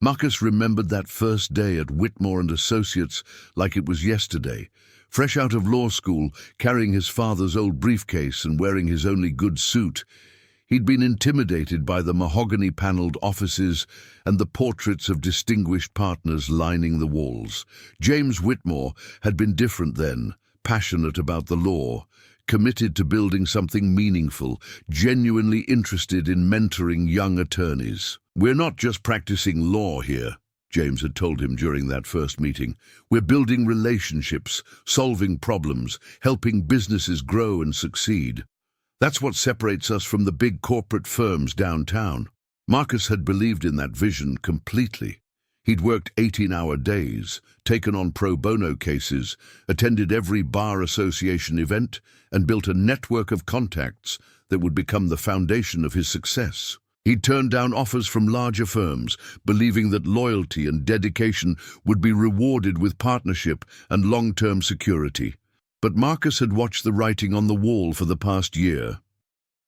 Marcus remembered that first day at Whitmore and Associates like it was yesterday. Fresh out of law school, carrying his father's old briefcase and wearing his only good suit, he'd been intimidated by the mahogany-paneled offices and the portraits of distinguished partners lining the walls. James Whitmore had been different then, passionate about the law, committed to building something meaningful, genuinely interested in mentoring young attorneys. "We're not just practicing law here," James had told him during that first meeting. "We're building relationships, solving problems, helping businesses grow and succeed. That's what separates us from the big corporate firms downtown." Marcus had believed in that vision completely. He'd worked 18-hour days, taken on pro bono cases, attended every bar association event, and built a network of contacts that would become the foundation of his success. He'd turned down offers from larger firms, believing that loyalty and dedication would be rewarded with partnership and long-term security. But Marcus had watched the writing on the wall for the past year.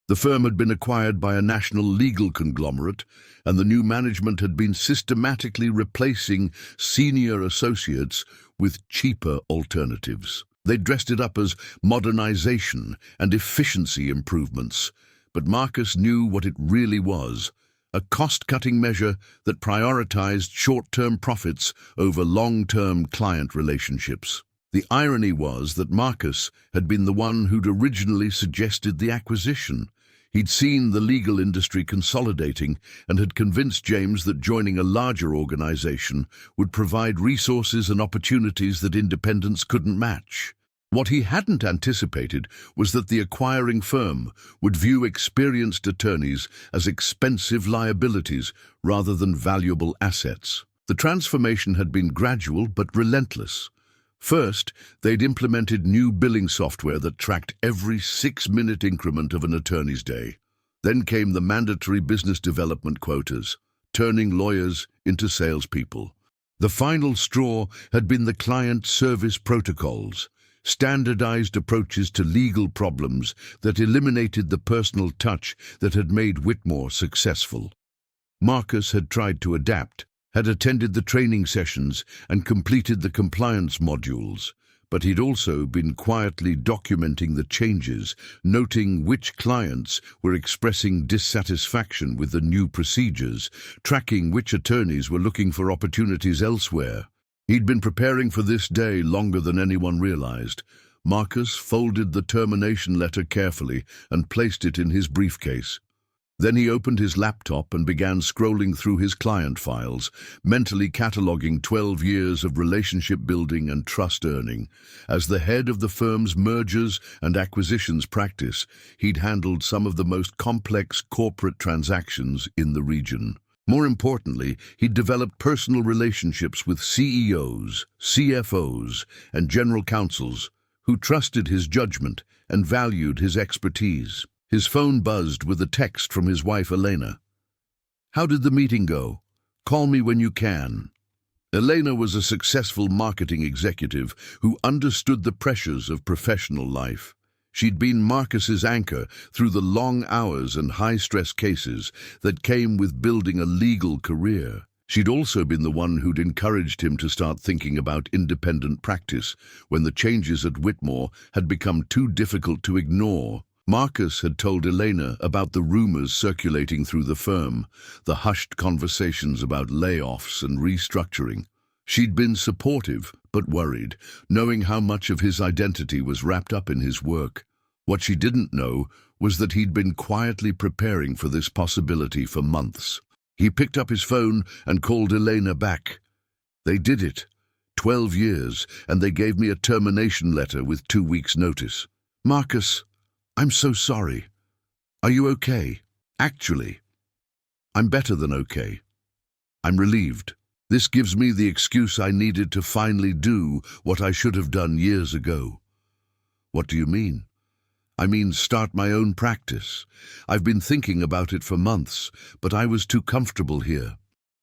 The firm had been acquired by a national legal conglomerate, and the new management had been systematically replacing senior associates with cheaper alternatives. They dressed it up as modernization and efficiency improvements, but Marcus knew what it really was: a cost-cutting measure that prioritized short-term profits over long-term client relationships. The irony was that Marcus had been the one who'd originally suggested the acquisition. He'd seen the legal industry consolidating and had convinced James that joining a larger organization would provide resources and opportunities that independents couldn't match. What he hadn't anticipated was that the acquiring firm would view experienced attorneys as expensive liabilities rather than valuable assets. The transformation had been gradual but relentless. First, they'd implemented new billing software that tracked every 6-minute increment of an attorney's day. Then came the mandatory business development quotas, turning lawyers into salespeople. The final straw had been the client service protocols, standardized approaches to legal problems that eliminated the personal touch that had made Whitmore successful. Marcus had tried to adapt, had attended the training sessions and completed the compliance modules, but he'd also been quietly documenting the changes, noting which clients were expressing dissatisfaction with the new procedures, tracking which attorneys were looking for opportunities elsewhere. He'd been preparing for this day longer than anyone realized. Marcus folded the termination letter carefully and placed it in his briefcase. Then he opened his laptop and began scrolling through his client files, mentally cataloging 12 years of relationship building and trust earning. As the head of the firm's mergers and acquisitions practice, he'd handled some of the most complex corporate transactions in the region. More importantly, he'd developed personal relationships with CEOs, CFOs, and general counsels who trusted his judgment and valued his expertise. His phone buzzed with a text from his wife, Elena. "How did the meeting go? Call me when you can." Elena was a successful marketing executive who understood the pressures of professional life. She'd been Marcus's anchor through the long hours and high-stress cases that came with building a legal career. She'd also been the one who'd encouraged him to start thinking about independent practice when the changes at Whitmore had become too difficult to ignore. Marcus had told Elena about the rumors circulating through the firm, the hushed conversations about layoffs and restructuring. She'd been supportive, but worried, knowing how much of his identity was wrapped up in his work. What she didn't know was that he'd been quietly preparing for this possibility for months. He picked up his phone and called Elena back. "They did it. 12 years, and they gave me a termination letter with 2 weeks' notice." "Marcus, I'm so sorry. Are you okay?" "Actually, I'm better than okay. I'm relieved. This gives me the excuse I needed to finally do what I should have done years ago." "What do you mean?" "I mean start my own practice. I've been thinking about it for months, but I was too comfortable here.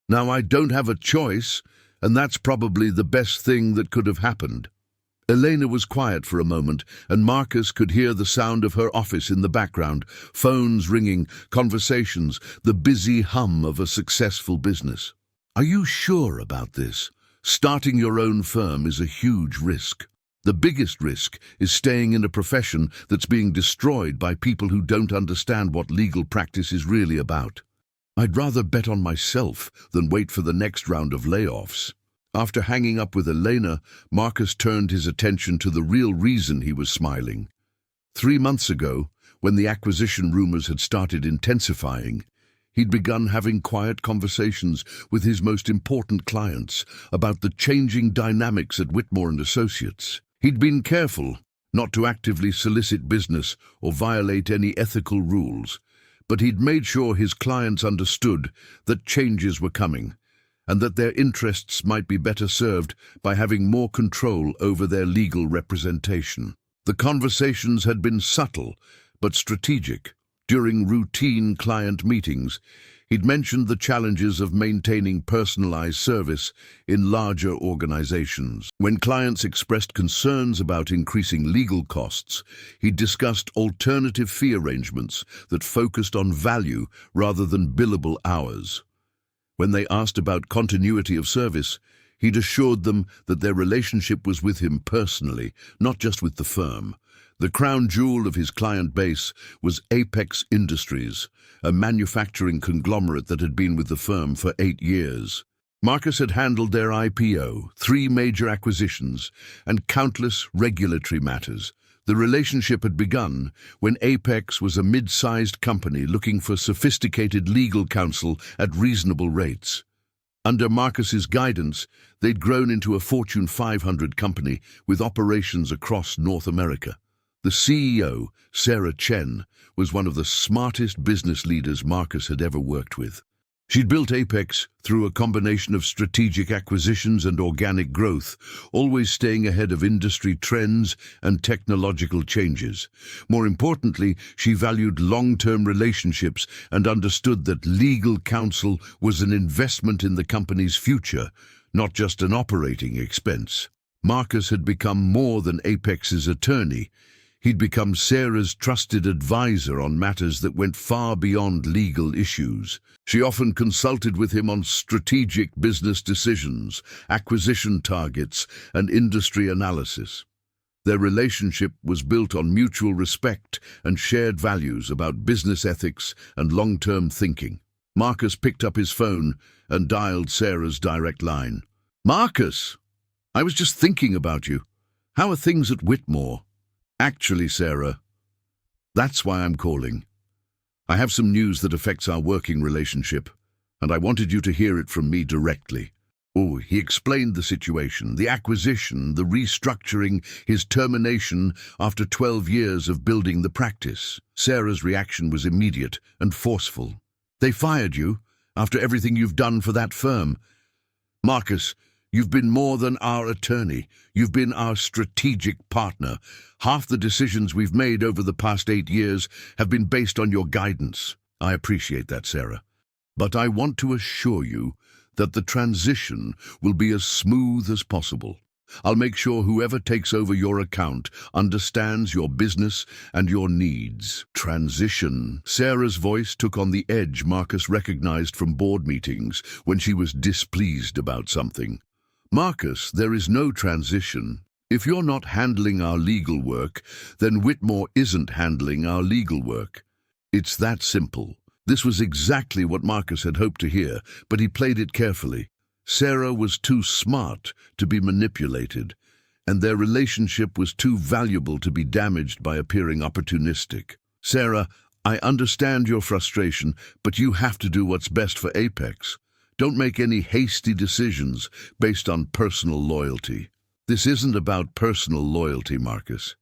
Now I don't have a choice, and that's probably the best thing that could have happened." Elena was quiet for a moment, and Marcus could hear the sound of her office in the background, phones ringing, conversations, the busy hum of a successful business. Are you sure about this? Starting your own firm is a huge risk. The biggest risk is staying in a profession that's being destroyed by people who don't understand what legal practice is really about. I'd rather bet on myself than wait for the next round of layoffs. After hanging up with Elena, Marcus turned his attention to the real reason he was smiling. 3 months ago, when the acquisition rumors had started intensifying, he'd begun having quiet conversations with his most important clients about the changing dynamics at Whitmore and Associates. He'd been careful not to actively solicit business or violate any ethical rules, but he'd made sure his clients understood that changes were coming and that their interests might be better served by having more control over their legal representation. The conversations had been subtle but strategic. During routine client meetings, he'd mentioned the challenges of maintaining personalized service in larger organizations. When clients expressed concerns about increasing legal costs, he'd discussed alternative fee arrangements that focused on value rather than billable hours. When they asked about continuity of service, he'd assured them that their relationship was with him personally, not just with the firm. The crown jewel of his client base was Apex Industries, a manufacturing conglomerate that had been with the firm for 8 years. Marcus had handled their IPO, 3 major acquisitions, and countless regulatory matters. The relationship had begun when Apex was a mid-sized company looking for sophisticated legal counsel at reasonable rates. Under Marcus's guidance, they'd grown into a Fortune 500 company with operations across North America. The CEO, Sarah Chen, was one of the smartest business leaders Marcus had ever worked with. She'd built Apex through a combination of strategic acquisitions and organic growth, always staying ahead of industry trends and technological changes. More importantly, she valued long-term relationships and understood that legal counsel was an investment in the company's future, not just an operating expense. Marcus had become more than Apex's attorney. He'd become Sarah's trusted advisor on matters that went far beyond legal issues. She often consulted with him on strategic business decisions, acquisition targets, and industry analysis. Their relationship was built on mutual respect and shared values about business ethics and long-term thinking. Marcus picked up his phone and dialed Sarah's direct line. "Marcus, I was just thinking about you. How are things at Whitmore?" "Actually, Sarah, that's why I'm calling. I have some news that affects our working relationship, and I wanted you to hear it from me directly." Oh, he explained the situation, the acquisition, the restructuring, his termination after 12 years of building the practice. Sarah's reaction was immediate and forceful. "They fired you after everything you've done for that firm. Marcus, you've been more than our attorney. You've been our strategic partner. Half the decisions we've made over the past 8 years have been based on your guidance." "I appreciate that, Sarah. But I want to assure you that the transition will be as smooth as possible. I'll make sure whoever takes over your account understands your business and your needs." Transition. Sarah's voice took on the edge Marcus recognized from board meetings when she was displeased about something. "Marcus, there is no transition. If you're not handling our legal work, then Whitmore isn't handling our legal work. It's that simple." This was exactly what Marcus had hoped to hear, but he played it carefully. Sarah was too smart to be manipulated, and their relationship was too valuable to be damaged by appearing opportunistic. "Sarah, I understand your frustration, but you have to do what's best for Apex. Don't make any hasty decisions based on personal loyalty." "This isn't about personal loyalty, Marcus.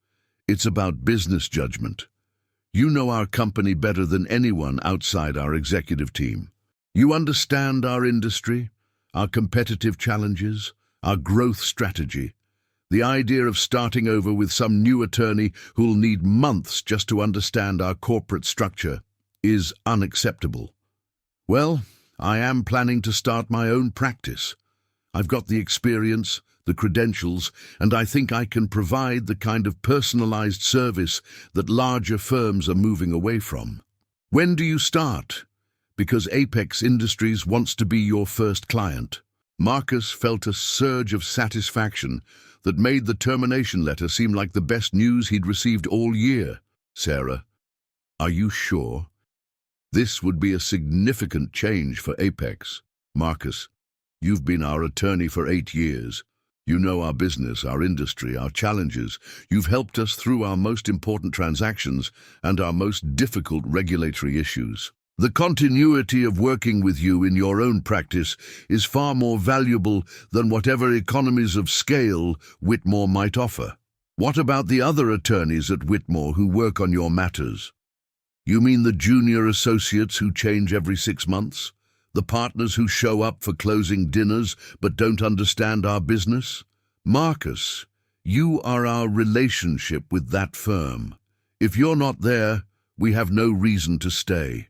It's about business judgment. You know our company better than anyone outside our executive team. You understand our industry, our competitive challenges, our growth strategy. The idea of starting over with some new attorney who'll need months just to understand our corporate structure is unacceptable. Well, I am planning to start my own practice. I've got the experience, the credentials, and I think I can provide the kind of personalized service that larger firms are moving away from." "When do you start?" because Apex Industries wants to be your first client. Marcus felt a surge of satisfaction that made the termination letter seem like the best news he'd received all year. Sarah, are you sure? This would be a significant change for Apex. Marcus, you've been our attorney for 8 years. You know our business, our industry, our challenges. You've helped us through our most important transactions and our most difficult regulatory issues. The continuity of working with you in your own practice is far more valuable than whatever economies of scale Whitmore might offer. What about the other attorneys at Whitmore who work on your matters? You mean the junior associates who change every 6 months? The partners who show up for closing dinners but don't understand our business? Marcus, you are our relationship with that firm. If you're not there, we have no reason to stay.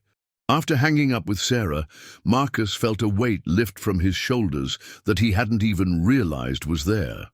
After hanging up with Sarah, Marcus felt a weight lift from his shoulders that he hadn't even realized was there.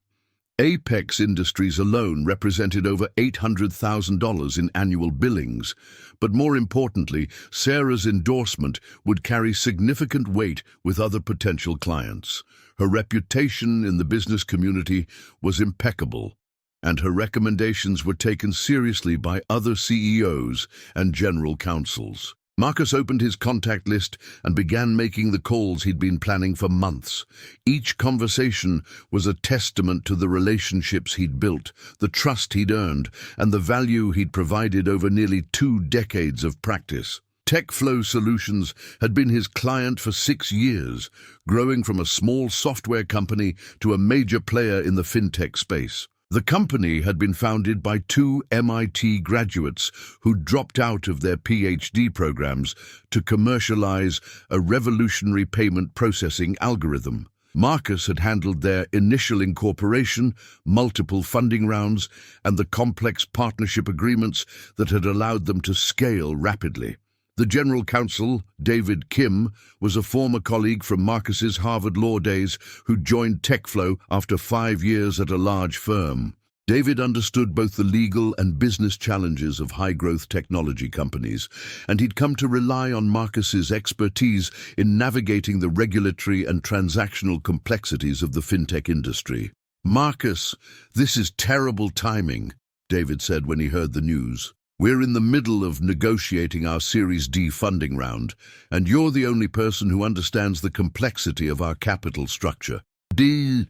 Apex Industries alone represented over $800,000 in annual billings, but more importantly, Sarah's endorsement would carry significant weight with other potential clients. Her reputation in the business community was impeccable, and her recommendations were taken seriously by other CEOs and general counsels. Marcus opened his contact list and began making the calls he'd been planning for months. Each conversation was a testament to the relationships he'd built, the trust he'd earned, and the value he'd provided over nearly 2 decades of practice. TechFlow Solutions had been his client for 6 years, growing from a small software company to a major player in the fintech space. The company had been founded by 2 MIT graduates who dropped out of their PhD programs to commercialize a revolutionary payment processing algorithm. Marcus had handled their initial incorporation, multiple funding rounds, and the complex partnership agreements that had allowed them to scale rapidly. The general counsel, David Kim, was a former colleague from Marcus's Harvard Law days who joined TechFlow after 5 years at a large firm. David understood both the legal and business challenges of high-growth technology companies, and he'd come to rely on Marcus's expertise in navigating the regulatory and transactional complexities of the fintech industry. "Marcus, this is terrible timing," David said when he heard the news. "We're in the middle of negotiating our Series D funding round, and you're the only person who understands the complexity of our capital structure." The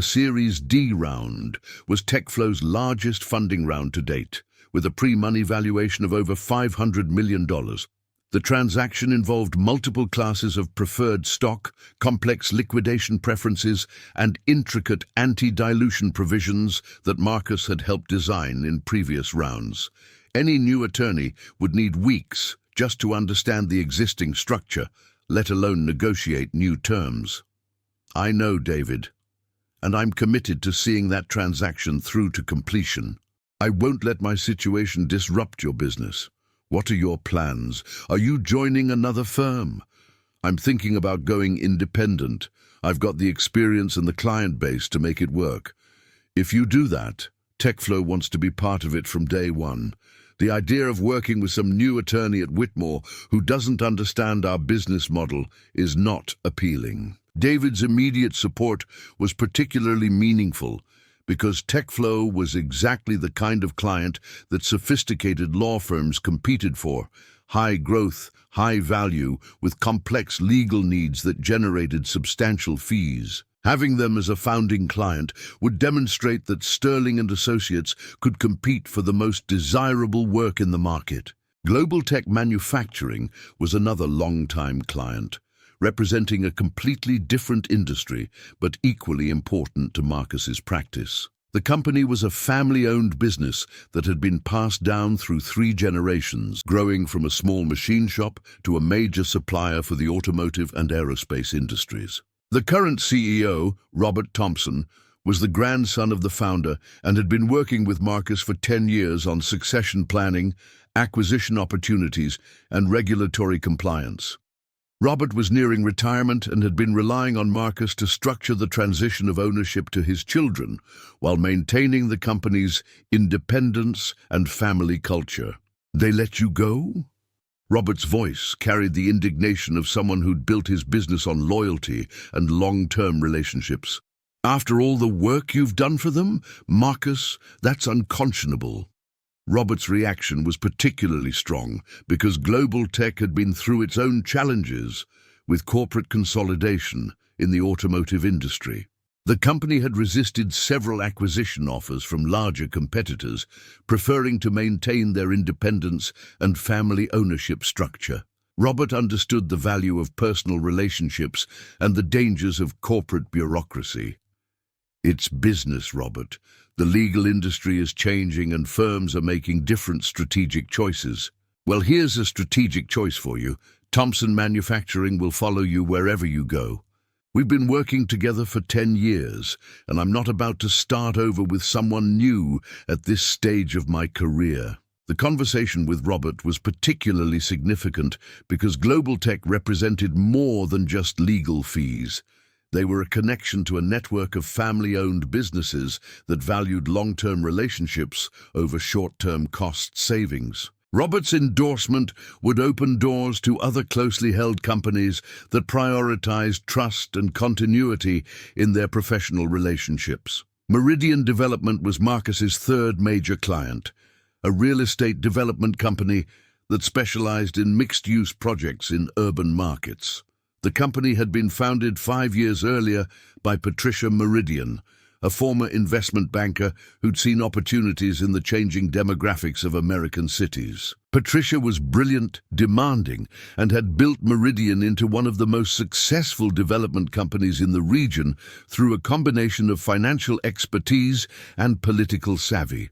Series D round was TechFlow's largest funding round to date, with a pre-money valuation of over $500 million. The transaction involved multiple classes of preferred stock, complex liquidation preferences, and intricate anti-dilution provisions that Marcus had helped design in previous rounds. Any new attorney would need weeks just to understand the existing structure, let alone negotiate new terms. "I know, David, and I'm committed to seeing that transaction through to completion. I won't let my situation disrupt your business. What are your plans? Are you joining another firm?" "I'm thinking about going independent. I've got the experience and the client base to make it work. If you do that, TechFlow wants to be part of it from day one. The idea of working with some new attorney at Whitmore who doesn't understand our business model is not appealing." David's immediate support was particularly meaningful because TechFlow was exactly the kind of client that sophisticated law firms competed for: high growth, high value, with complex legal needs that generated substantial fees. Having them as a founding client would demonstrate that Sterling and Associates could compete for the most desirable work in the market. Global Tech Manufacturing was another long-time client, representing a completely different industry but equally important to Marcus's practice. The company was a family-owned business that had been passed down through 3 generations, growing from a small machine shop to a major supplier for the automotive and aerospace industries. The current CEO, Robert Thompson, was the grandson of the founder and had been working with Marcus for 10 years on succession planning, acquisition opportunities, and regulatory compliance. Robert was nearing retirement and had been relying on Marcus to structure the transition of ownership to his children while maintaining the company's independence and family culture. "They let you go?" Robert's voice carried the indignation of someone who'd built his business on loyalty and long-term relationships. "After all the work you've done for them, Marcus, that's unconscionable." Robert's reaction was particularly strong because global tech had been through its own challenges with corporate consolidation in the automotive industry. The company had resisted several acquisition offers from larger competitors, preferring to maintain their independence and family ownership structure. Robert understood the value of personal relationships and the dangers of corporate bureaucracy. "It's business, Robert. The legal industry is changing and firms are making different strategic choices." "Well, here's a strategic choice for you. Thompson Manufacturing will follow you wherever you go. We've been working together for 10 years, and I'm not about to start over with someone new at this stage of my career." The conversation with Robert was particularly significant because global tech represented more than just legal fees. They were a connection to a network of family-owned businesses that valued long-term relationships over short-term cost savings. Robert's endorsement would open doors to other closely held companies that prioritized trust and continuity in their professional relationships. Meridian Development was Marcus's third major client, a real estate development company that specialized in mixed-use projects in urban markets. The company had been founded 5 years earlier by Patricia Meridian, a former investment banker who'd seen opportunities in the changing demographics of American cities. Patricia was brilliant, demanding, and had built Meridian into one of the most successful development companies in the region through a combination of financial expertise and political savvy.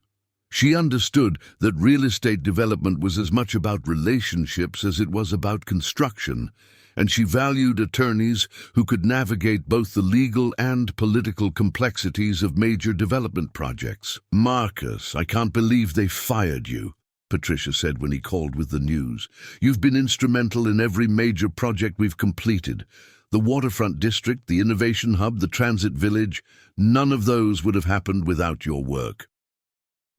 She understood that real estate development was as much about relationships as it was about construction, and she valued attorneys who could navigate both the legal and political complexities of major development projects. "Marcus, I can't believe they fired you," Patricia said when he called with the news. "You've been instrumental in every major project we've completed. The waterfront district, the innovation hub, the transit village, none of those would have happened without your work."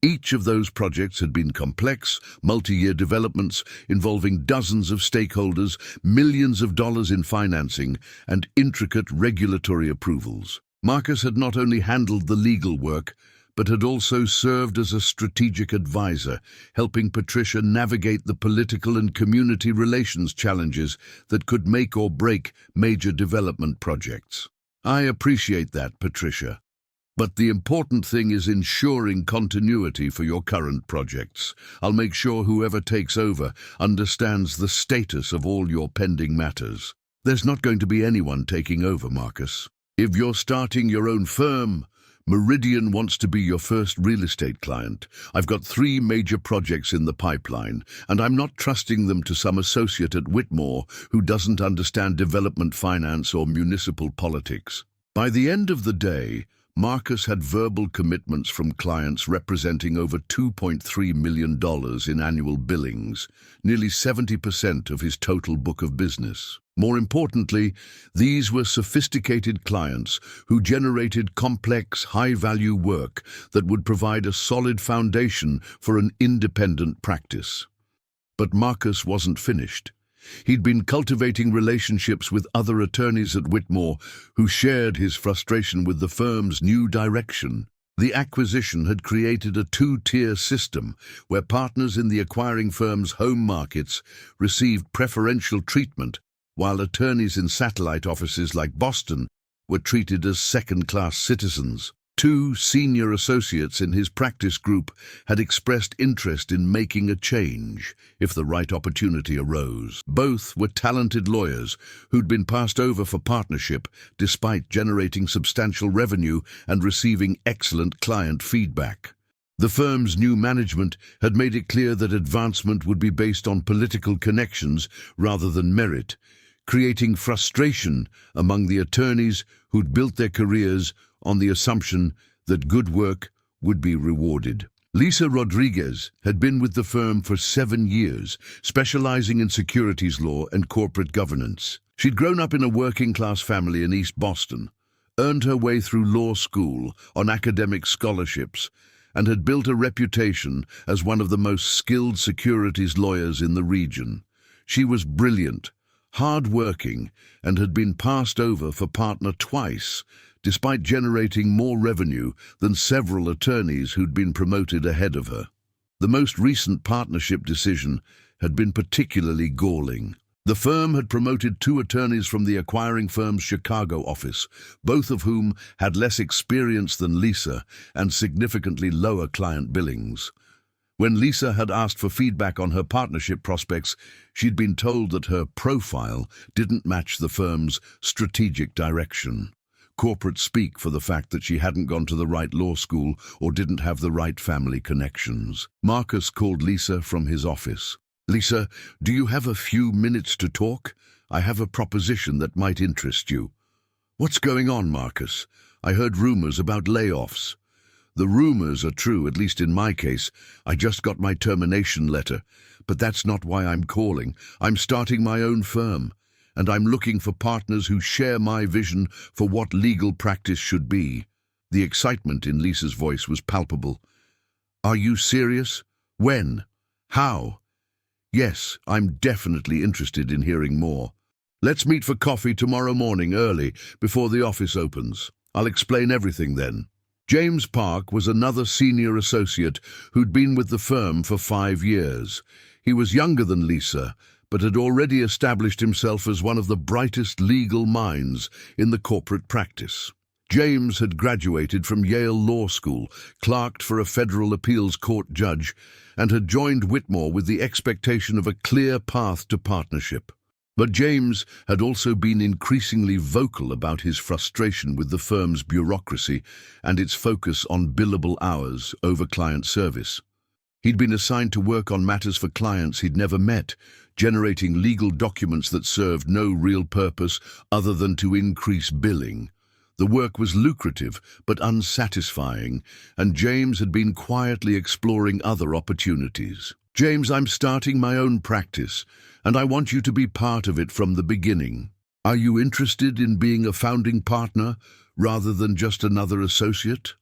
Each of those projects had been complex, multi-year developments involving dozens of stakeholders, millions of dollars in financing, and intricate regulatory approvals. Marcus had not only handled the legal work, but had also served as a strategic advisor, helping Patricia navigate the political and community relations challenges that could make or break major development projects. "I appreciate that, Patricia. But the important thing is ensuring continuity for your current projects. I'll make sure whoever takes over understands the status of all your pending matters." "There's not going to be anyone taking over, Marcus. If you're starting your own firm, Meridian wants to be your first real estate client. I've got 3 major projects in the pipeline, and I'm not trusting them to some associate at Whitmore who doesn't understand development finance or municipal politics." By the end of the day, Marcus had verbal commitments from clients representing over $2.3 million in annual billings, nearly 70% of his total book of business. More importantly, these were sophisticated clients who generated complex, high-value work that would provide a solid foundation for an independent practice. But Marcus wasn't finished. He'd been cultivating relationships with other attorneys at Whitmore who shared his frustration with the firm's new direction. The acquisition had created a 2-tier system where partners in the acquiring firm's home markets received preferential treatment, while attorneys in satellite offices like Boston were treated as second-class citizens. 2 senior associates in his practice group had expressed interest in making a change if the right opportunity arose. Both were talented lawyers who'd been passed over for partnership despite generating substantial revenue and receiving excellent client feedback. The firm's new management had made it clear that advancement would be based on political connections rather than merit, creating frustration among the attorneys who'd built their careers on the assumption that good work would be rewarded. Lisa Rodriguez had been with the firm for 7 years, specializing in securities law and corporate governance. She'd grown up in a working-class family in East Boston, earned her way through law school on academic scholarships, and had built a reputation as one of the most skilled securities lawyers in the region. She was brilliant, hard-working, and had been passed over for partner twice, despite generating more revenue than several attorneys who'd been promoted ahead of her. The most recent partnership decision had been particularly galling. The firm had promoted 2 attorneys from the acquiring firm's Chicago office, both of whom had less experience than Lisa and significantly lower client billings. When Lisa had asked for feedback on her partnership prospects, she'd been told that her profile didn't match the firm's strategic direction. Corporate speak for the fact that she hadn't gone to the right law school or didn't have the right family connections. Marcus called Lisa from his office. "Lisa, do you have a few minutes to talk? I have a proposition that might interest you." "What's going on, Marcus? I heard rumors about layoffs." "The rumors are true, at least in my case. I just got my termination letter. But that's not why I'm calling. I'm starting my own firm, and I'm looking for partners who share my vision for what legal practice should be." The excitement in Lisa's voice was palpable. "Are you serious? When? How?" "Yes, I'm definitely interested in hearing more. Let's meet for coffee tomorrow morning early, before the office opens. I'll explain everything then." James Park was another senior associate who'd been with the firm for 5 years. He was younger than Lisa, but had already established himself as one of the brightest legal minds in the corporate practice. James had graduated from Yale Law School, clerked for a federal appeals court judge, and had joined Whitmore with the expectation of a clear path to partnership. But James had also been increasingly vocal about his frustration with the firm's bureaucracy and its focus on billable hours over client service. He'd been assigned to work on matters for clients he'd never met, generating legal documents that served no real purpose other than to increase billing. The work was lucrative but unsatisfying, and James had been quietly exploring other opportunities. "James, I'm starting my own practice, and I want you to be part of it from the beginning. Are you interested in being a founding partner rather than just another associate?"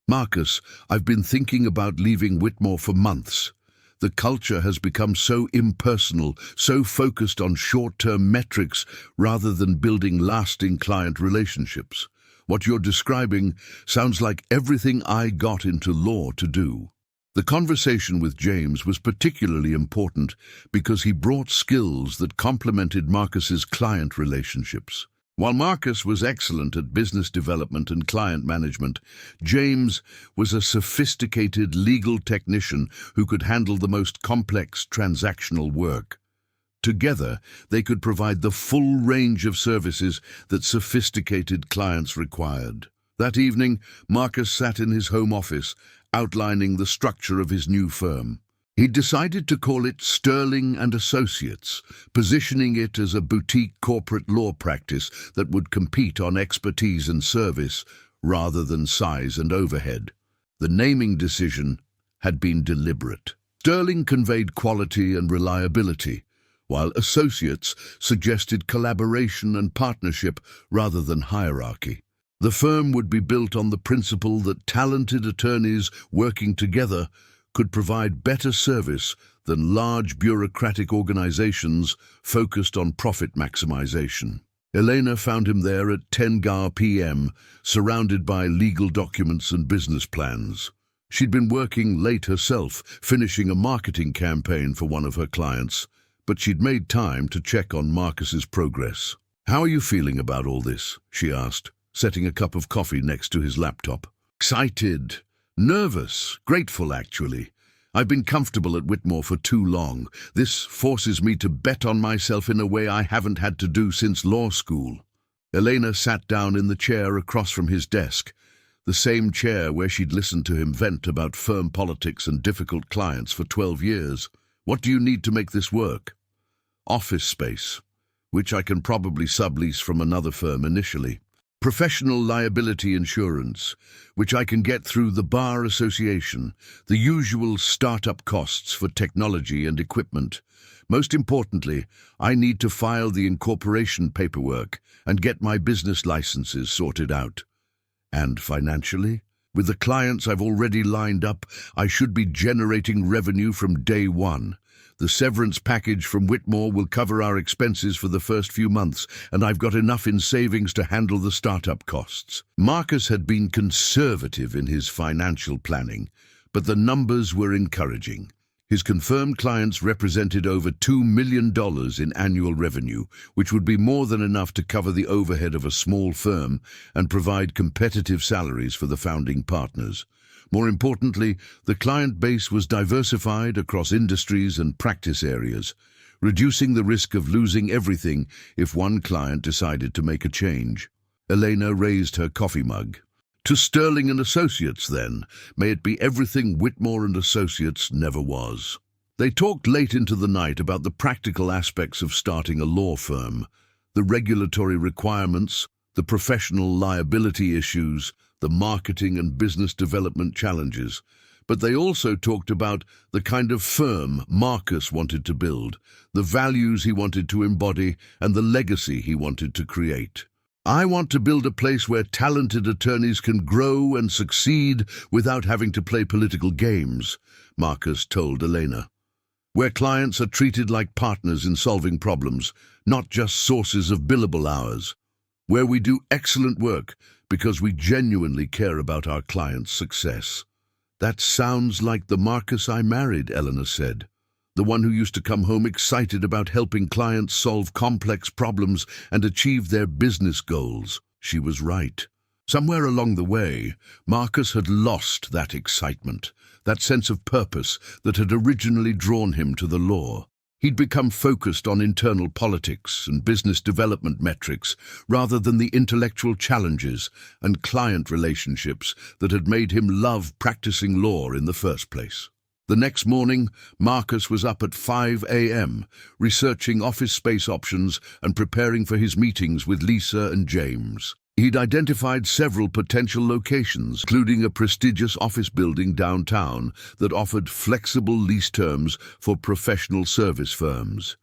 "Marcus, I've been thinking about leaving Whitmore for months. The culture has become so impersonal, so focused on short-term metrics rather than building lasting client relationships. What you're describing sounds like everything I got into law to do." The conversation with James was particularly important because he brought skills that complemented Marcus's client relationships. While Marcus was excellent at business development and client management, James was a sophisticated legal technician who could handle the most complex transactional work. Together, they could provide the full range of services that sophisticated clients required. That evening, Marcus sat in his home office, outlining the structure of his new firm. He decided to call it Sterling and Associates, positioning it as a boutique corporate law practice that would compete on expertise and service rather than size and overhead. The naming decision had been deliberate. Sterling conveyed quality and reliability, while Associates suggested collaboration and partnership rather than hierarchy. The firm would be built on the principle that talented attorneys working together could provide better service than large bureaucratic organizations focused on profit maximization. Elena found him there at 10 p.m., surrounded by legal documents and business plans. She'd been working late herself, finishing a marketing campaign for one of her clients, but she'd made time to check on Marcus's progress. "How are you feeling about all this?" she asked, setting a cup of coffee next to his laptop. "Excited. Nervous. Grateful, actually. I've been comfortable at Whitmore for too long. This forces me to bet on myself in a way I haven't had to do since law school." Elena sat down in the chair across from his desk, the same chair where she'd listened to him vent about firm politics and difficult clients for 12 years. "What do you need to make this work?" "Office space, which I can probably sublease from another firm initially. Professional liability insurance, which I can get through the Bar Association, the usual startup costs for technology and equipment. Most importantly, I need to file the incorporation paperwork and get my business licenses sorted out. And financially, with the clients I've already lined up, I should be generating revenue from day one. The severance package from Whitmore will cover our expenses for the first few months, and I've got enough in savings to handle the startup costs." Marcus had been conservative in his financial planning, but the numbers were encouraging. His confirmed clients represented over $2 million in annual revenue, which would be more than enough to cover the overhead of a small firm and provide competitive salaries for the founding partners. More importantly, the client base was diversified across industries and practice areas, reducing the risk of losing everything if one client decided to make a change. Elena raised her coffee mug. "To Sterling and Associates, then. May it be everything Whitmore and Associates never was." They talked late into the night about the practical aspects of starting a law firm, the regulatory requirements, the professional liability issues, the marketing and business development challenges. But they also talked about the kind of firm Marcus wanted to build, the values he wanted to embody, and the legacy he wanted to create. "I want to build a place where talented attorneys can grow and succeed without having to play political games," Marcus told Elena. "Where clients are treated like partners in solving problems, not just sources of billable hours. Where we do excellent work because we genuinely care about our clients' success." "That sounds like the Marcus I married," Eleanor said. "The one who used to come home excited about helping clients solve complex problems and achieve their business goals." She was right. Somewhere along the way, Marcus had lost that excitement, that sense of purpose that had originally drawn him to the law. He'd become focused on internal politics and business development metrics rather than the intellectual challenges and client relationships that had made him love practicing law in the first place. The next morning, Marcus was up at 5 a.m., researching office space options and preparing for his meetings with Lisa and James. He'd identified several potential locations, including a prestigious office building downtown that offered flexible lease terms for professional service firms.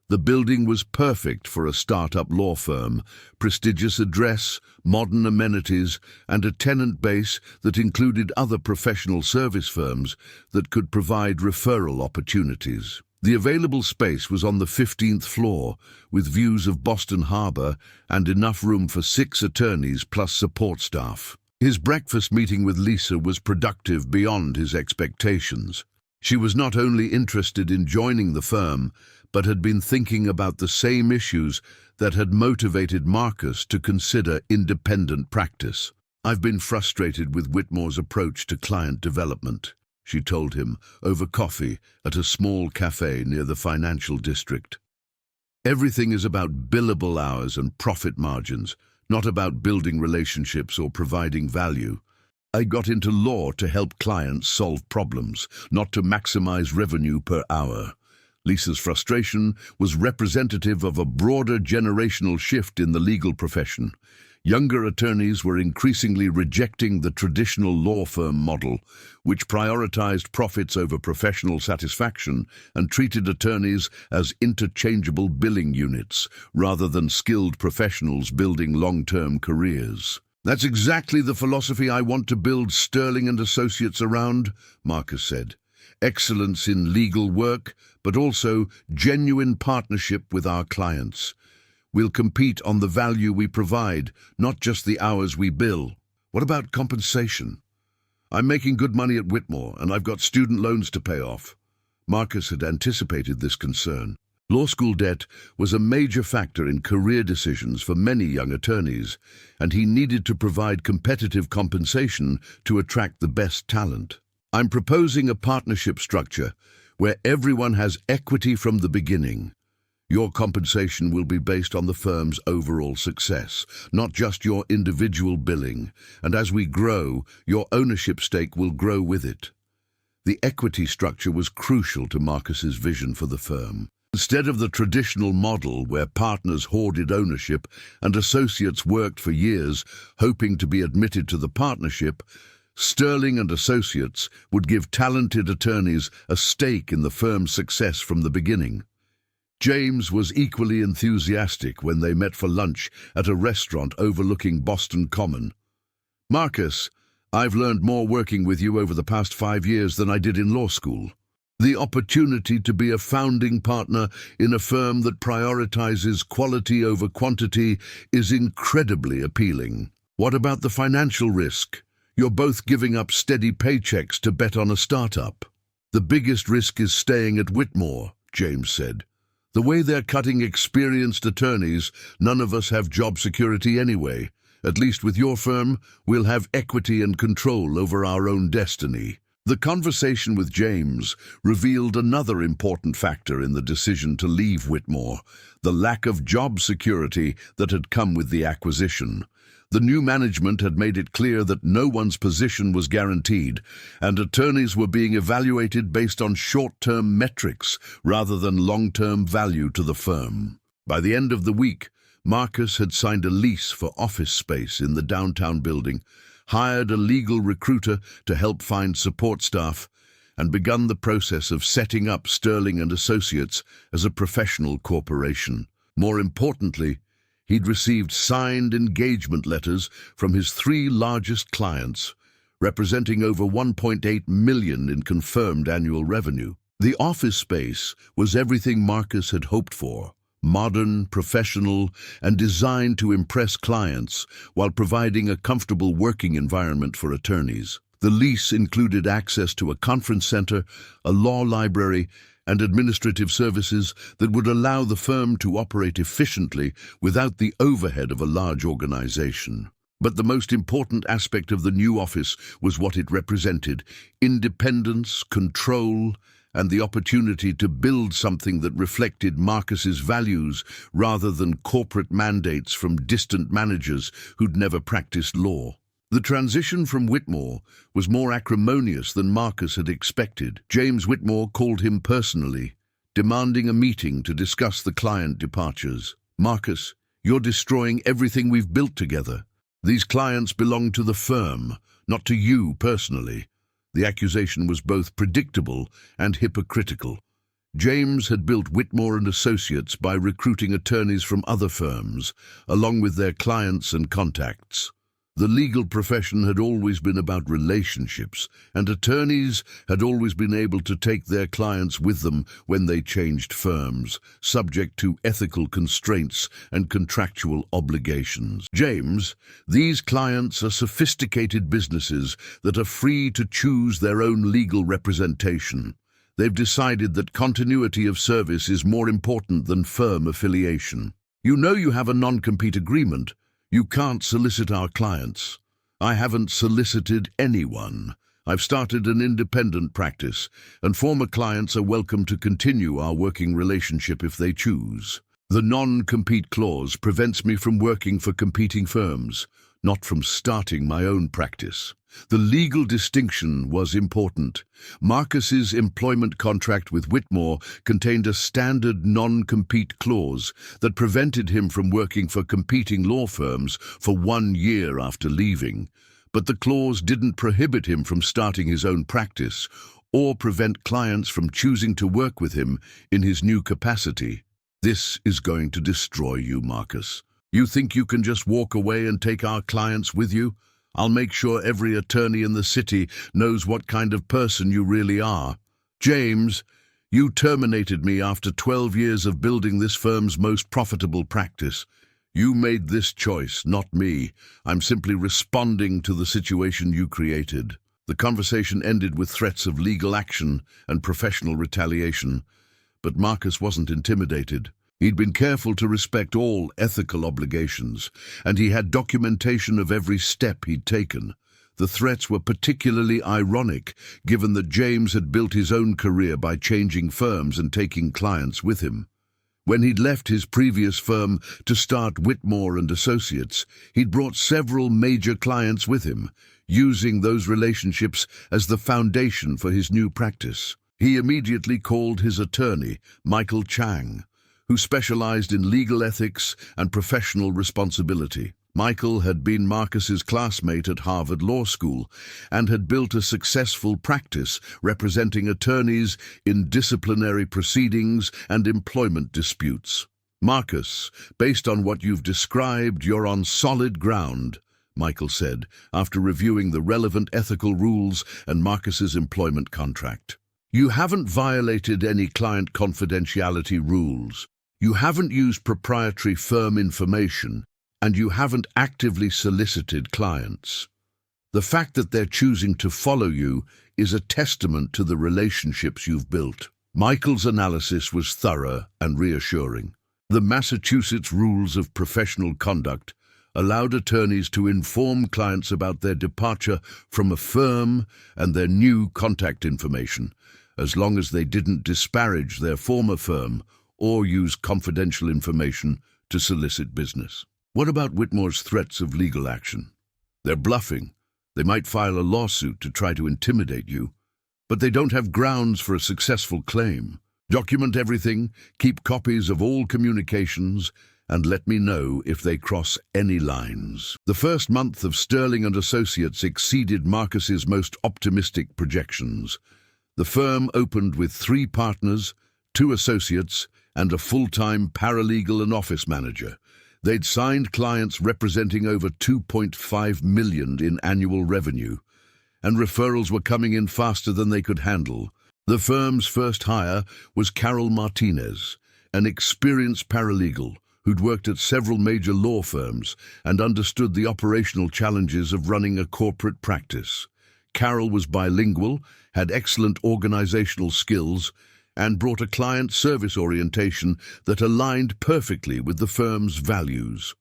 The building was perfect for a startup law firm, prestigious address, modern amenities, and a tenant base that included other professional service firms that could provide referral opportunities. The available space was on the 15th floor, with views of Boston Harbor and enough room for 6 attorneys plus support staff. His breakfast meeting with Lisa was productive beyond his expectations. She was not only interested in joining the firm, but had been thinking about the same issues that had motivated Marcus to consider independent practice. "I've been frustrated with Whitmore's approach to client development," she told him over coffee at a small cafe near the financial district. "Everything is about billable hours and profit margins, not about building relationships or providing value. I got into law to help clients solve problems, not to maximize revenue per hour." Lisa's frustration was representative of a broader generational shift in the legal profession. Younger attorneys were increasingly rejecting the traditional law firm model, which prioritized profits over professional satisfaction and treated attorneys as interchangeable billing units rather than skilled professionals building long-term careers. "That's exactly the philosophy I want to build Sterling and Associates around," Marcus said. "Excellence in legal work, but also genuine partnership with our clients. We'll compete on the value we provide, not just the hours we bill." "What about compensation?" "I'm making good money at Whitmore, and I've got student loans to pay off." Marcus had anticipated this concern. Law school debt was a major factor in career decisions for many young attorneys, and he needed to provide competitive compensation to attract the best talent. "I'm proposing a partnership structure where everyone has equity from the beginning. Your compensation will be based on the firm's overall success, not just your individual billing, and as we grow, your ownership stake will grow with it." The equity structure was crucial to Marcus's vision for the firm. Instead of the traditional model where partners hoarded ownership and associates worked for years hoping to be admitted to the partnership, Sterling and Associates would give talented attorneys a stake in the firm's success from the beginning. James was equally enthusiastic when they met for lunch at a restaurant overlooking Boston Common. "Marcus, I've learned more working with you over the past 5 years than I did in law school." The opportunity to be a founding partner in a firm that prioritizes quality over quantity is incredibly appealing. What about the financial risk? You're both giving up steady paychecks to bet on a startup. The biggest risk is staying at Whitmore, James said. The way they're cutting experienced attorneys, none of us have job security anyway. At least with your firm, we'll have equity and control over our own destiny. The conversation with James revealed another important factor in the decision to leave Whitmore, the lack of job security that had come with the acquisition. The new management had made it clear that no one's position was guaranteed, and attorneys were being evaluated based on short-term metrics rather than long-term value to the firm. By the end of the week, Marcus had signed a lease for office space in the downtown building, hired a legal recruiter to help find support staff, and begun the process of setting up Sterling and Associates as a professional corporation. More importantly, he'd received signed engagement letters from his 3 largest clients, representing over $1.8 million in confirmed annual revenue. The office space was everything Marcus had hoped for. Modern, professional, and designed to impress clients while providing a comfortable working environment for attorneys. The lease included access to a conference center, a law library, and administrative services that would allow the firm to operate efficiently without the overhead of a large organization. But the most important aspect of the new office was what it represented: independence, control, and the opportunity to build something that reflected Marcus's values rather than corporate mandates from distant managers who'd never practiced law. The transition from Whitmore was more acrimonious than Marcus had expected. James Whitmore called him personally, demanding a meeting to discuss the client departures. "Marcus, you're destroying everything we've built together. These clients belong to the firm, not to you personally." The accusation was both predictable and hypocritical. James had built Whitmore and Associates by recruiting attorneys from other firms, along with their clients and contacts. The legal profession had always been about relationships, and attorneys had always been able to take their clients with them when they changed firms, subject to ethical constraints and contractual obligations. "James, these clients are sophisticated businesses that are free to choose their own legal representation. They've decided that continuity of service is more important than firm affiliation. You know you have a non-compete agreement. You can't solicit our clients." "I haven't solicited anyone. I've started an independent practice, and former clients are welcome to continue our working relationship if they choose. The non-compete clause prevents me from working for competing firms, not from starting my own practice." The legal distinction was important. Marcus's employment contract with Whitmore contained a standard non-compete clause that prevented him from working for competing law firms for 1 year after leaving. But the clause didn't prohibit him from starting his own practice or prevent clients from choosing to work with him in his new capacity. "This is going to destroy you, Marcus. You think you can just walk away and take our clients with you? I'll make sure every attorney in the city knows what kind of person you really are. James, you terminated me after 12 years of building this firm's most profitable practice. You made this choice, not me. I'm simply responding to the situation you created." The conversation ended with threats of legal action and professional retaliation, but Marcus wasn't intimidated. He'd been careful to respect all ethical obligations, and he had documentation of every step he'd taken. The threats were particularly ironic, given that James had built his own career by changing firms and taking clients with him. When he'd left his previous firm to start Whitmore and Associates, he'd brought several major clients with him, using those relationships as the foundation for his new practice. He immediately called his attorney, Michael Chang, who specialized in legal ethics and professional responsibility. Michael had been Marcus's classmate at Harvard Law School and had built a successful practice representing attorneys in disciplinary proceedings and employment disputes. "Marcus, based on what you've described, you're on solid ground," Michael said, after reviewing the relevant ethical rules and Marcus's employment contract. You haven't violated any client confidentiality rules. You haven't used proprietary firm information, and you haven't actively solicited clients. The fact that they're choosing to follow you is a testament to the relationships you've built. Michael's analysis was thorough and reassuring. The Massachusetts Rules of Professional Conduct allowed attorneys to inform clients about their departure from a firm and their new contact information, as long as they didn't disparage their former firm or use confidential information to solicit business. What about Whitmore's threats of legal action? They're bluffing. They might file a lawsuit to try to intimidate you, but they don't have grounds for a successful claim. Document everything, keep copies of all communications, and let me know if they cross any lines. The first month of Sterling and Associates exceeded Marcus's most optimistic projections. The firm opened with 3 partners, 2 associates, and a full-time paralegal and office manager. They'd signed clients representing over $2.5 million in annual revenue, and referrals were coming in faster than they could handle. The firm's first hire was Carol Martinez, an experienced paralegal who'd worked at several major law firms and understood the operational challenges of running a corporate practice. Carol was bilingual, had excellent organizational skills, and brought a client service orientation that aligned perfectly with the firm's values.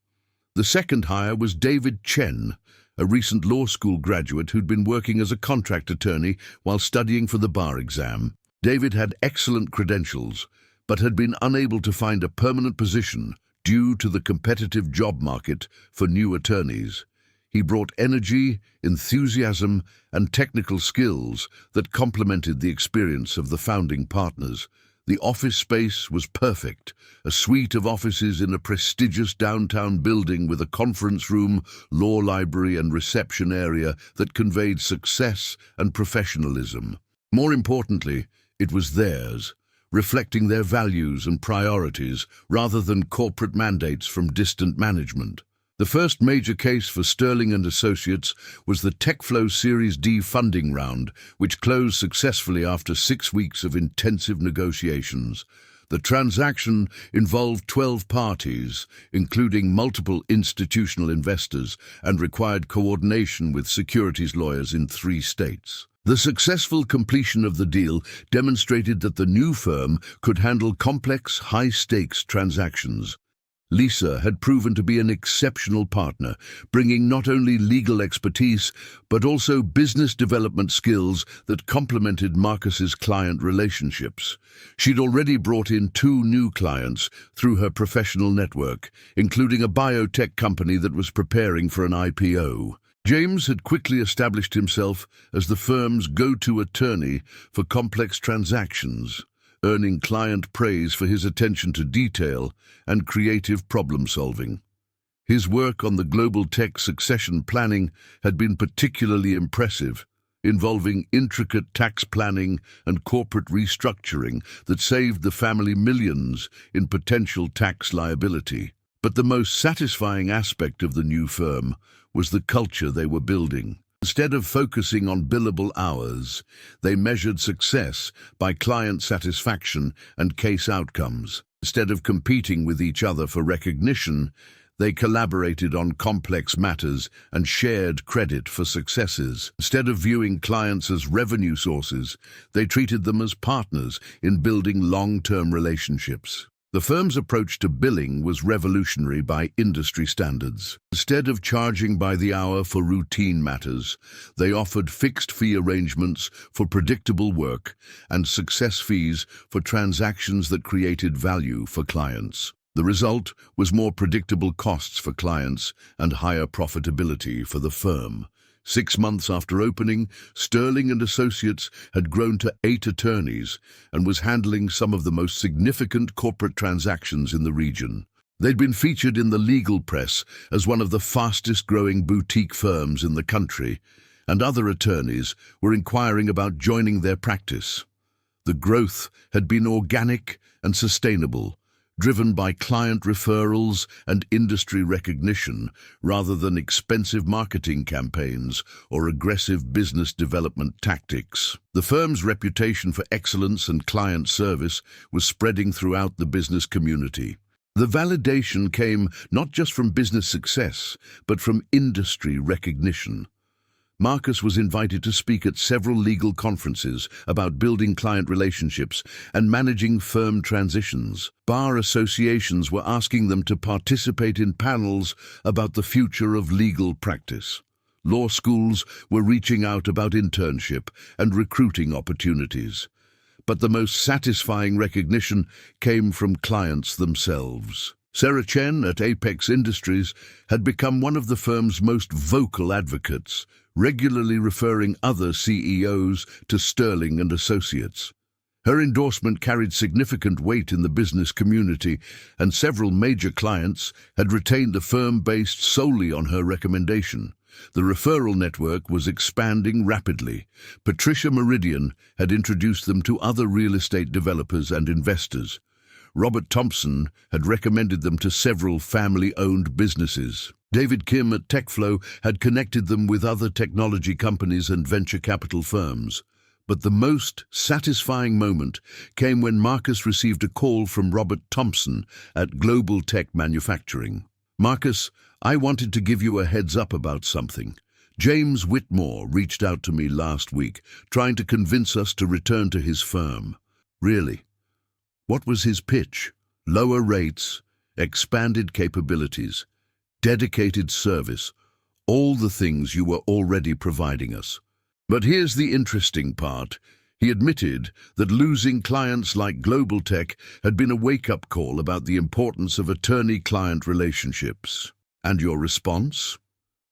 The second hire was David Chen, a recent law school graduate who'd been working as a contract attorney while studying for the bar exam. David had excellent credentials, but had been unable to find a permanent position due to the competitive job market for new attorneys. He brought energy, enthusiasm, and technical skills that complemented the experience of the founding partners. The office space was perfect, a suite of offices in a prestigious downtown building with a conference room, law library, and reception area that conveyed success and professionalism. More importantly, it was theirs, reflecting their values and priorities rather than corporate mandates from distant management. The first major case for Sterling and Associates was the TechFlow Series D funding round, which closed successfully after 6 weeks of intensive negotiations. The transaction involved 12 parties, including multiple institutional investors, and required coordination with securities lawyers in 3 states. The successful completion of the deal demonstrated that the new firm could handle complex, high-stakes transactions. Lisa had proven to be an exceptional partner, bringing not only legal expertise, but also business development skills that complemented Marcus's client relationships. She'd already brought in 2 new clients through her professional network, including a biotech company that was preparing for an IPO. James had quickly established himself as the firm's go-to attorney for complex transactions, earning client praise for his attention to detail and creative problem-solving. His work on the global tech succession planning had been particularly impressive, involving intricate tax planning and corporate restructuring that saved the family millions in potential tax liability. But the most satisfying aspect of the new firm was the culture they were building. Instead of focusing on billable hours, they measured success by client satisfaction and case outcomes. Instead of competing with each other for recognition, they collaborated on complex matters and shared credit for successes. Instead of viewing clients as revenue sources, they treated them as partners in building long-term relationships. The firm's approach to billing was revolutionary by industry standards. Instead of charging by the hour for routine matters, they offered fixed-fee arrangements for predictable work and success fees for transactions that created value for clients. The result was more predictable costs for clients and higher profitability for the firm. 6 months after opening, Sterling and Associates had grown to 8 attorneys and was handling some of the most significant corporate transactions in the region. They'd been featured in the legal press as one of the fastest-growing boutique firms in the country, and other attorneys were inquiring about joining their practice. The growth had been organic and sustainable, driven by client referrals and industry recognition rather than expensive marketing campaigns or aggressive business development tactics. The firm's reputation for excellence and client service was spreading throughout the business community. The validation came not just from business success, but from industry recognition. Marcus was invited to speak at several legal conferences about building client relationships and managing firm transitions. Bar associations were asking them to participate in panels about the future of legal practice. Law schools were reaching out about internship and recruiting opportunities. But the most satisfying recognition came from clients themselves. Sarah Chen at Apex Industries had become one of the firm's most vocal advocates, regularly referring other CEOs to Sterling and Associates. Her endorsement carried significant weight in the business community, and several major clients had retained the firm based solely on her recommendation. The referral network was expanding rapidly. Patricia Meridian had introduced them to other real estate developers and investors. Robert Thompson had recommended them to several family-owned businesses. David Kim at TechFlow had connected them with other technology companies and venture capital firms. But the most satisfying moment came when Marcus received a call from Robert Thompson at Global Tech Manufacturing. "Marcus, I wanted to give you a heads up about something. James Whitmore reached out to me last week, trying to convince us to return to his firm." "Really? What was his pitch?" "Lower rates, expanded capabilities, dedicated service, all the things you were already providing us." But here's the interesting part. He admitted that losing clients like Global Tech had been a wake-up call about the importance of attorney-client relationships. And your response?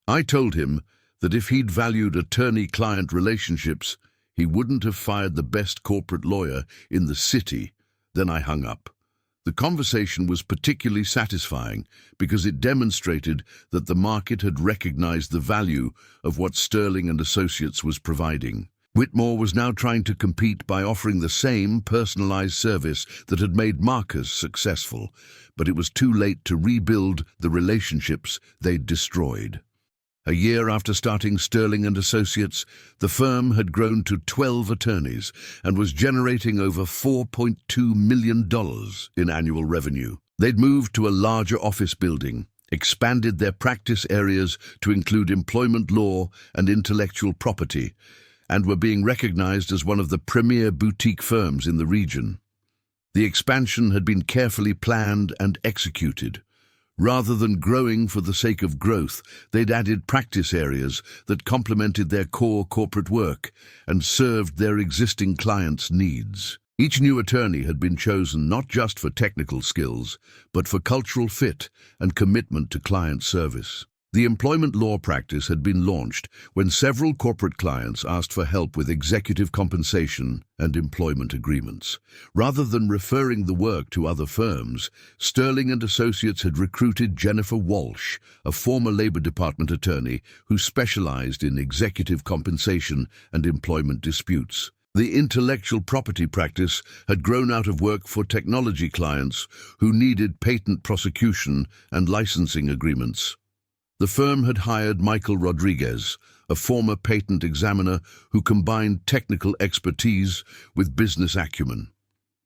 I told him that if he'd valued attorney-client relationships, he wouldn't have fired the best corporate lawyer in the city. Then I hung up. The conversation was particularly satisfying because it demonstrated that the market had recognized the value of what Sterling and Associates was providing. Whitmore was now trying to compete by offering the same personalized service that had made Marcus successful, but it was too late to rebuild the relationships they'd destroyed. A year after starting Sterling and Associates, the firm had grown to 12 attorneys and was generating over $4.2 million in annual revenue. They'd moved to a larger office building, expanded their practice areas to include employment law and intellectual property, and were being recognized as one of the premier boutique firms in the region. The expansion had been carefully planned and executed. Rather than growing for the sake of growth, they'd added practice areas that complemented their core corporate work and served their existing clients' needs. Each new attorney had been chosen not just for technical skills, but for cultural fit and commitment to client service. The employment law practice had been launched when several corporate clients asked for help with executive compensation and employment agreements. Rather than referring the work to other firms, Sterling and Associates had recruited Jennifer Walsh, a former Labor Department attorney who specialized in executive compensation and employment disputes. The intellectual property practice had grown out of work for technology clients who needed patent prosecution and licensing agreements. The firm had hired Michael Rodriguez, a former patent examiner who combined technical expertise with business acumen.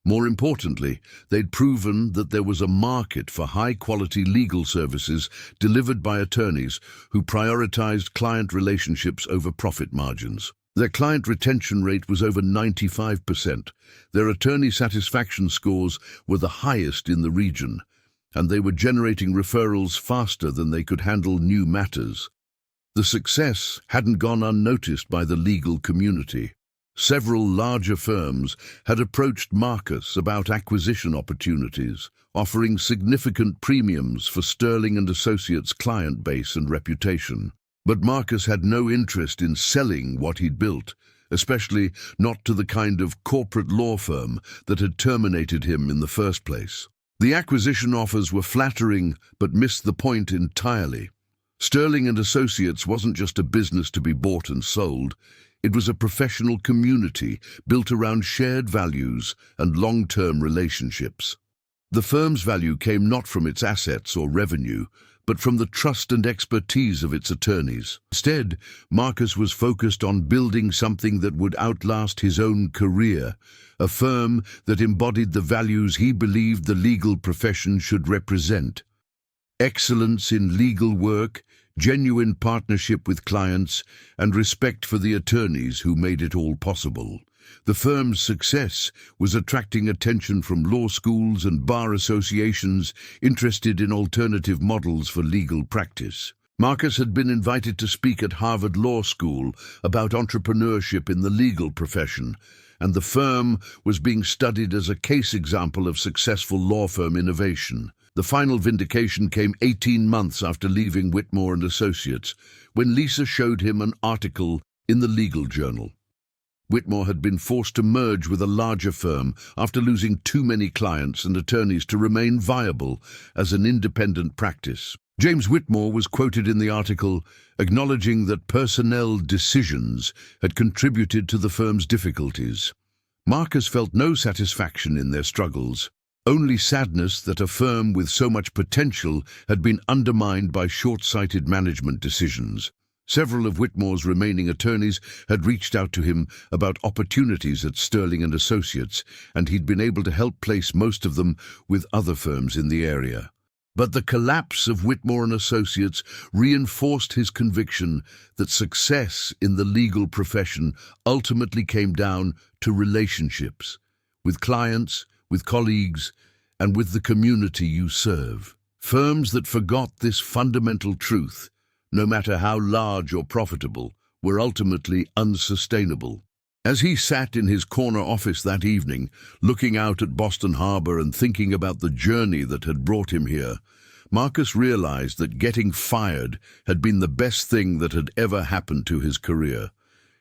More importantly, they'd proven that there was a market for high-quality legal services delivered by attorneys who prioritized client relationships over profit margins. Their client retention rate was over 95%. Their attorney satisfaction scores were the highest in the region, and they were generating referrals faster than they could handle new matters. The success hadn't gone unnoticed by the legal community. Several larger firms had approached Marcus about acquisition opportunities, offering significant premiums for Sterling and Associates' client base and reputation. But Marcus had no interest in selling what he'd built, especially not to the kind of corporate law firm that had terminated him in the first place. The acquisition offers were flattering, but missed the point entirely. Sterling and Associates wasn't just a business to be bought and sold. It was a professional community built around shared values and long-term relationships. The firm's value came not from its assets or revenue, but from the trust and expertise of its attorneys. Instead, Marcus was focused on building something that would outlast his own career, a firm that embodied the values he believed the legal profession should represent: excellence in legal work, genuine partnership with clients, and respect for the attorneys who made it all possible. The firm's success was attracting attention from law schools and bar associations interested in alternative models for legal practice. Marcus had been invited to speak at Harvard Law School about entrepreneurship in the legal profession, and the firm was being studied as a case example of successful law firm innovation. The final vindication came 18 months after leaving Whitmore and Associates, when Lisa showed him an article in the legal journal. Whitmore had been forced to merge with a larger firm after losing too many clients and attorneys to remain viable as an independent practice. James Whitmore was quoted in the article, acknowledging that personnel decisions had contributed to the firm's difficulties. Marcus felt no satisfaction in their struggles, only sadness that a firm with so much potential had been undermined by short-sighted management decisions. Several of Whitmore's remaining attorneys had reached out to him about opportunities at Sterling and Associates, and he'd been able to help place most of them with other firms in the area. But the collapse of Whitmore and Associates reinforced his conviction that success in the legal profession ultimately came down to relationships with clients, with colleagues, and with the community you serve. Firms that forgot this fundamental truth, no matter how large or profitable, were ultimately unsustainable. As he sat in his corner office that evening, looking out at Boston Harbor and thinking about the journey that had brought him here, Marcus realized that getting fired had been the best thing that had ever happened to his career.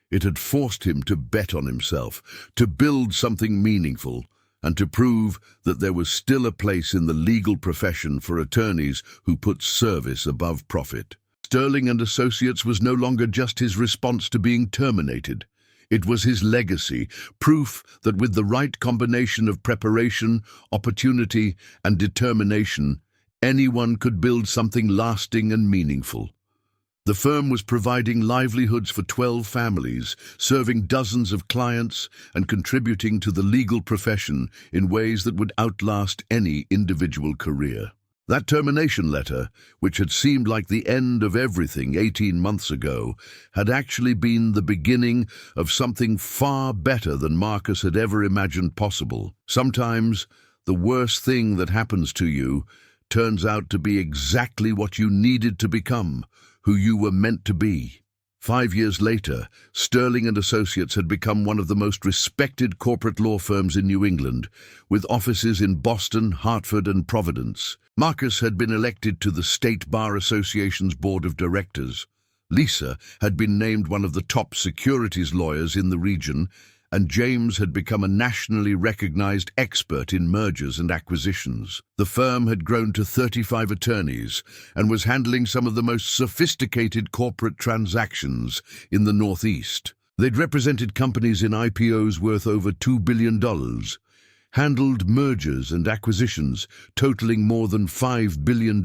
It had forced him to bet on himself, to build something meaningful, and to prove that there was still a place in the legal profession for attorneys who put service above profit. Sterling and Associates was no longer just his response to being terminated. It was his legacy, proof that with the right combination of preparation, opportunity, and determination, anyone could build something lasting and meaningful. The firm was providing livelihoods for 12 families, serving dozens of clients, and contributing to the legal profession in ways that would outlast any individual career. That termination letter, which had seemed like the end of everything 18 months ago, had actually been the beginning of something far better than Marcus had ever imagined possible. Sometimes, the worst thing that happens to you turns out to be exactly what you needed to become, who you were meant to be. 5 years later, Sterling and Associates had become one of the most respected corporate law firms in New England, with offices in Boston, Hartford, and Providence. Marcus had been elected to the State Bar Association's board of directors. Lisa had been named one of the top securities lawyers in the region, and James had become a nationally recognized expert in mergers and acquisitions. The firm had grown to 35 attorneys and was handling some of the most sophisticated corporate transactions in the Northeast. They'd represented companies in IPOs worth over $2 billion, handled mergers and acquisitions totaling more than $5 billion,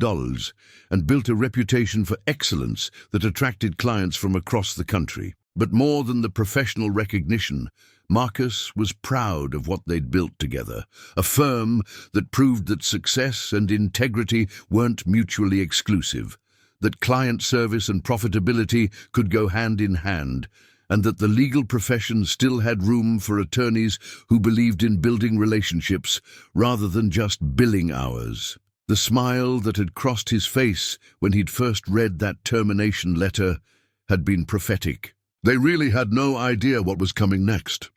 and built a reputation for excellence that attracted clients from across the country. But more than the professional recognition, Marcus was proud of what they'd built together, a firm that proved that success and integrity weren't mutually exclusive, that client service and profitability could go hand in hand, and that the legal profession still had room for attorneys who believed in building relationships rather than just billing hours. The smile that had crossed his face when he'd first read that termination letter had been prophetic. They really had no idea what was coming next.